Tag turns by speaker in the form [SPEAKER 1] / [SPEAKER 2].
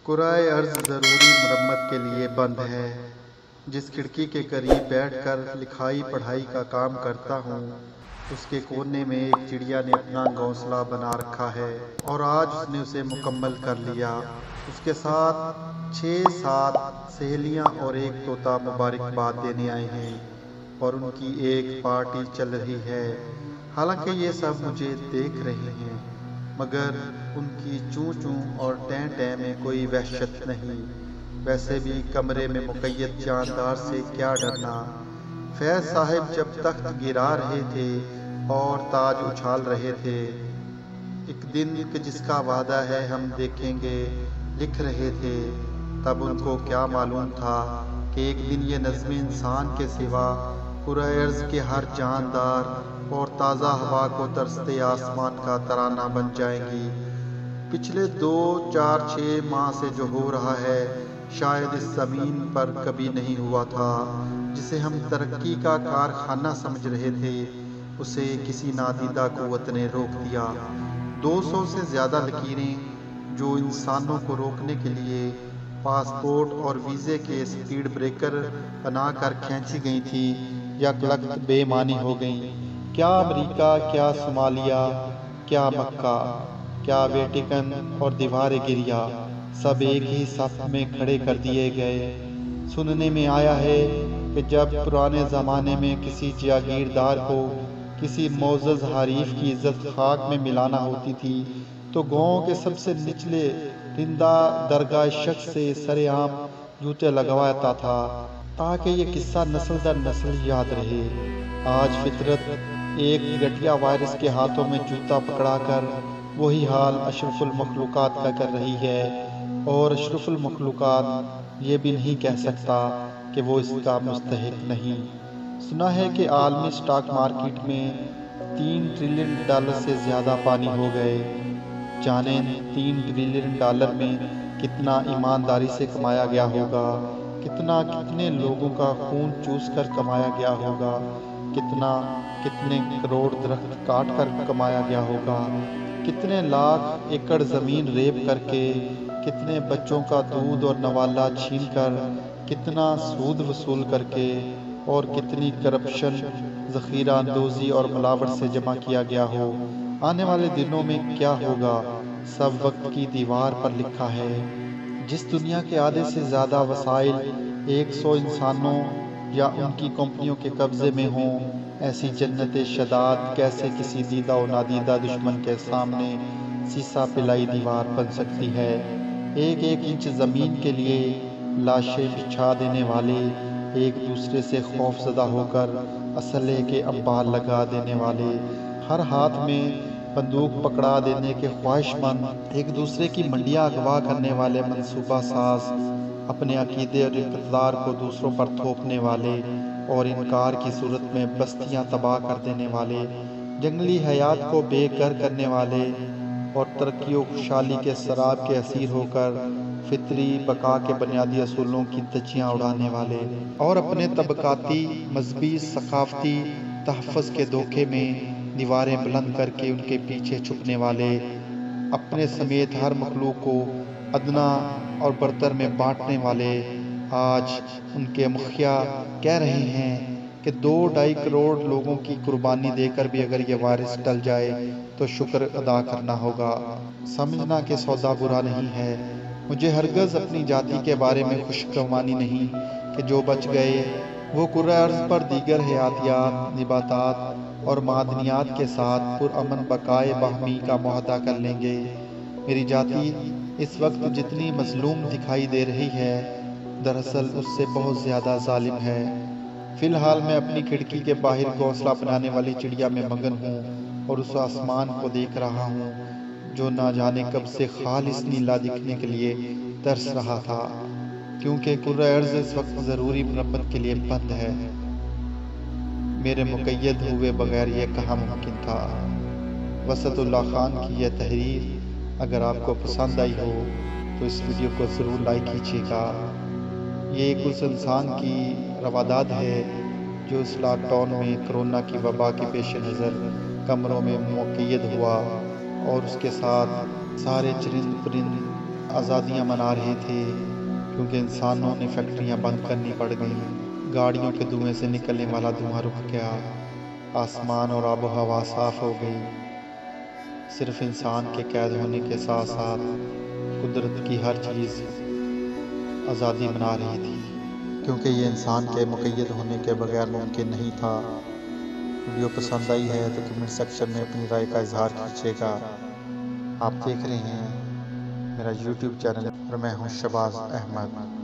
[SPEAKER 1] کرۂ ارض ضروری مرمت کے لیے بند ہے۔ جس کھڑکی کے قریب بیٹھ کر لکھائی پڑھائی کا کام کرتا ہوں، اس کے کونے میں ایک چڑیا نے اپنا گھونسلہ بنا رکھا ہے اور آج اس نے اسے مکمل کر لیا۔ اس کے ساتھ 6-7 سہیلیاں اور ایک طوطا مبارکباد دینے آئے ہیں اور ان کی ایک پارٹی چل رہی ہے۔ حالانکہ یہ سب مجھے دیکھ رہے ہیں، مگر ان کی چوں چوں اور ٹیں ٹیں میں کوئی وحشت نہیں۔ ویسے بھی کمرے میں مقید جاندار سے کیا ڈرنا۔ فیض صاحب جب تخت گرا رہے تھے اور تاج اچھال رہے تھے، ایک دن کہ جس کا وعدہ ہے ہم دیکھیں گے، لکھ رہے تھے، تب ان کو کیا معلوم تھا کہ ایک دن یہ نظم انسان کے سوا کرۂ ارض کے ہر جاندار اور تازہ ہوا کو ترستے آسمان کا ترانہ بن جائیں گی۔ پچھلے 2-4-6 ماہ سے جو ہو رہا ہے، شاید اس زمین پر کبھی نہیں ہوا تھا۔ جسے ہم ترقی کا کارخانہ سمجھ رہے تھے، اسے کسی نادیدہ قوت نے روک دیا۔ 200 سے زیادہ لکیریں جو انسانوں کو روکنے کے لیے پاسپورٹ اور ویزے کے سپیڈ بریکر بنا کر کھینچی گئی تھی، یکلخت بے معنی ہو گئیں۔ کیا امریکہ، کیا صومالیہ، کیا مکہ، کیا ویٹیکن اور دیوار گریا، سب ایک ہی صف میں کھڑے کر دیے گئے۔ سننے میں آیا ہے کہ جب پرانے زمانے میں کسی جاگیردار کو کسی معزز حریف کی عزت خاک میں ملانا ہوتی تھی تو گاؤں کے سب سے نچلے رندہ درگاہ شخص سے سر عام جوتے لگواتا تھا تاکہ یہ قصہ نسل در نسل یاد رہے۔ آج فطرت ایک گٹھیا وائرس کے ہاتھوں میں جوتا پکڑا کر وہی حال اشرف المخلوقات کا کر رہی ہے، اور اشرف المخلوقات یہ بھی نہیں کہہ سکتا کہ وہ اس کا مستحق نہیں۔ سنا ہے کہ عالمی سٹاک مارکیٹ میں $3 ٹریلین سے زیادہ پانی ہو گئے۔ جانیں $3 ٹریلین میں کتنا ایمانداری سے کمایا گیا ہوگا، کتنے لوگوں کا خون چوس کر کمایا گیا ہوگا، کتنے کروڑ درخت کاٹ کر کمایا گیا ہوگا، کتنے لاکھ ایکڑ زمین ریپ کر کے، کتنے بچوں کا دودھ اور نوالا چھین کر، کتنا سود وصول کر کے، اور کتنی کرپشن، ذخیرہ اندوزی اور ملاوٹ سے جمع کیا گیا ہو۔ آنے والے دنوں میں کیا ہوگا، سب وقت کی دیوار پر لکھا ہے۔ جس دنیا کے آدھے سے زیادہ وسائل 100 انسانوں یا ان کی کمپنیوں کے قبضے میں ہوں، ایسی جنت شداد کیسے کسی دیدہ و نادیدہ دشمن کے سامنے سیسا پلائی دیوار بن سکتی ہے؟ ایک انچ زمین کے لیے لاشیں بچھا دینے والے، ایک دوسرے سے خوف زدہ ہو کر اسلحے کے انبار لگا دینے والے، ہر ہاتھ میں بندوق پکڑا دینے کے خواہش مند، ایک دوسرے کی منڈیاں اغوا کرنے والے منصوبہ ساز، اپنے عقیدے اور اقتدار کو دوسروں پر تھوپنے والے اور انکار کی صورت میں بستیاں تباہ کر دینے والے، جنگلی حیات کو بے گھر کرنے والے اور ترقی و خوشحالی کے سراب کے اسیر ہو کر فطری بقا کے بنیادی اصولوں کی دھجیاں اڑانے والے، اور اپنے طبقاتی، مذہبی، ثقافتی تحفظ کے دھوکے میں دیواریں بلند کر کے ان کے پیچھے چھپنے والے، اپنے سمیت ہر مخلوق کو ادنا اور برتر میں بانٹنے والے، آج ان کے مخیا کہہ رہے ہیں کہ 2-2.5 کروڑ لوگوں کی قربانی دے کر بھی اگر یہ وائرس ٹل جائے تو شکر ادا کرنا ہوگا۔ سمجھنا کہ سودا برا نہیں ہے۔ مجھے ہرگز اپنی جاتی کے بارے میں خوشگمانی نہیں کہ جو بچ گئے وہ کرۂ ارض پر دیگر حیاتیات، نباتات اور معدنیات کے ساتھ پرامن بقائے باہمی کا معاہدہ کر لیں گے۔ میری جاتی اس وقت جتنی مظلوم دکھائی دے رہی ہے، دراصل اس سے بہت زیادہ ظالم ہے۔ فی الحال میں اپنی کھڑکی کے باہر گھونسلہ بنانے والی چڑیا میں مگن ہوں اور اس آسمان کو دیکھ رہا ہوں جو نہ جانے کب سے خالص نیلا دکھنے کے لیے ترس رہا تھا، کیونکہ کرۂ ارض اس وقت ضروری مرمت کے لیے بند ہے۔ میرے مقید ہوئے بغیر یہ کہاں ممکن تھا۔ وسط اللہ خان کی یہ تحریر اگر آپ کو پسند آئی ہو تو اس ویڈیو کو ضرور لائک کیجیے گا۔ یہ ایک اس انسان کی رواداد ہے جو اس لاک ڈاؤن میں کرونا کی وبا کے پیش نظر کمروں میں مقید ہوا اور اس کے ساتھ سارے چرند پرند آزادیاں منا رہے تھے، کیونکہ انسانوں نے فیکٹریاں بند کرنی پڑ گئیں، گاڑیوں کے دھوئیں سے نکلنے والا دھواں رک گیا، آسمان اور آب و ہوا صاف ہو گئی۔ صرف انسان کے قید ہونے کے ساتھ ساتھ قدرت کی ہر چیز آزادی منا رہی تھی، کیونکہ یہ انسان کے مقید ہونے کے بغیر ممکن نہیں تھا۔ ویڈیو پسند آئی ہے تو کمنٹ سیکشن میں اپنی رائے کا اظہار کیجیے گا۔ آپ دیکھ رہے ہیں میرا یوٹیوب چینل اور میں ہوں شہباز احمد۔